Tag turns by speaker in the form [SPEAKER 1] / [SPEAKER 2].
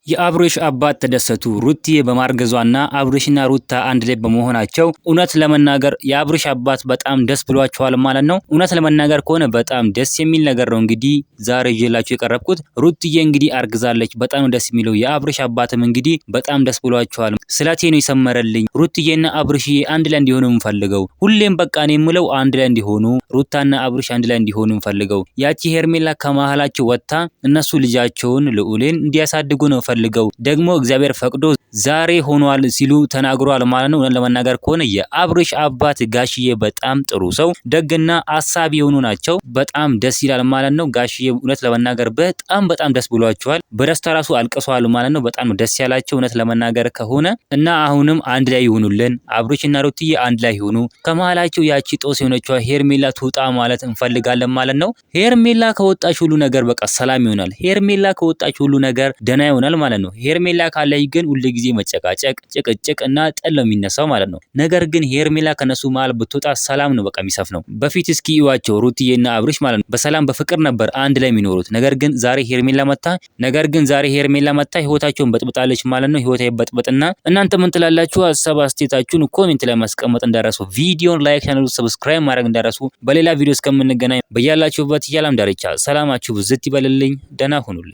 [SPEAKER 1] የአብርሽ አባት ተደሰቱ። ሩትዬ በማርገዟና አብርሽና ሩታ አንድ ላይ በመሆናቸው እውነት ለመናገር የአብርሽ አባት በጣም ደስ ብሏቸዋል ማለት ነው። እውነት ለመናገር ከሆነ በጣም ደስ የሚል ነገር ነው። እንግዲህ ዛሬ ይዤላችሁ የቀረብኩት ሩትዬ እንግዲህ አርግዛለች። በጣም ደስ የሚለው የአብርሽ አባትም እንግዲህ በጣም ደስ ብሏቸዋል። ስለቴ ነው የሰመረልኝ። ሩትዬና አብርሽዬ አንድ ላይ እንዲሆኑ የምፈልገው ሁሌም በቃ እኔ የምለው አንድ ላይ እንዲሆኑ ሩታና አብርሽ አንድ ላይ እንዲሆኑ የምፈልገው ያቺ ሄርሜላ ከመሃላቸው ወጥታ እነሱ ልጃቸውን ልዑሌን እንዲያሳድጉ ነው ፈልገው ደግሞ እግዚአብሔር ፈቅዶ ዛሬ ሆኗል ሲሉ ተናግሯል ማለት ነው። ለመናገር ከሆነ የአብርሽ አባት ጋሽዬ በጣም ጥሩ ሰው ደግና አሳቢ የሆኑ ናቸው። በጣም ደስ ይላል ማለት ነው። ጋሽዬ እውነት ለመናገር በጣም ደስ ብሏቸዋል። በደስታ ራሱ አልቅሰዋል ማለት ነው። በጣም ደስ ያላቸው እውነት ለመናገር ከሆነ እና አሁንም አንድ ላይ ይሁኑልን። አብርሽና ሩትዬ አንድ ላይ ይሁኑ። ከመሃላቸው ያቺ ጦስ የሆነችው ሄርሜላ ትውጣ ማለት እንፈልጋለን ማለት ነው። ሄርሜላ ከወጣች ሁሉ ነገር በቃ ሰላም ይሆናል። ሄርሜላ ከወጣች ሁሉ ነገር ደና ይሆናል ማለት ነው። ሄርሜላ ካለይ ግን ሁሉ ጊዜ መጨቃጨቅ፣ ጭቅጭቅ እና ጠል ነው የሚነሳው ማለት ነው። ነገር ግን ሄርሜላ ከነሱ መሃል ብትወጣ ሰላም ነው በቃ የሚሰፍነው። በፊት እስኪ ይዋቸው ሩትዬና አብርሽ ማለት ነው በሰላም በፍቅር ነበር አንድ ላይ የሚኖሩት። ነገር ግን ዛሬ ሄርሜላ መታ ህይወታቸውን በጥብጣለች ማለት ነው። ህይወታ ይበጥበጥና እናንተ ምን ትላላችሁ? ሀሳብ አስተያየታችሁን ኮሜንት ላይ ማስቀመጥ እንዳረሱ፣ ቪዲዮን ላይክ፣ ቻናሉን ሰብስክራይብ ማድረግ እንዳረሱ። በሌላ ቪዲዮ እስከምንገናኝ በያላችሁበት የዓለም ዳርቻ ሰላማችሁ ብዝት ይበልልኝ። ደህና ሁኑልኝ።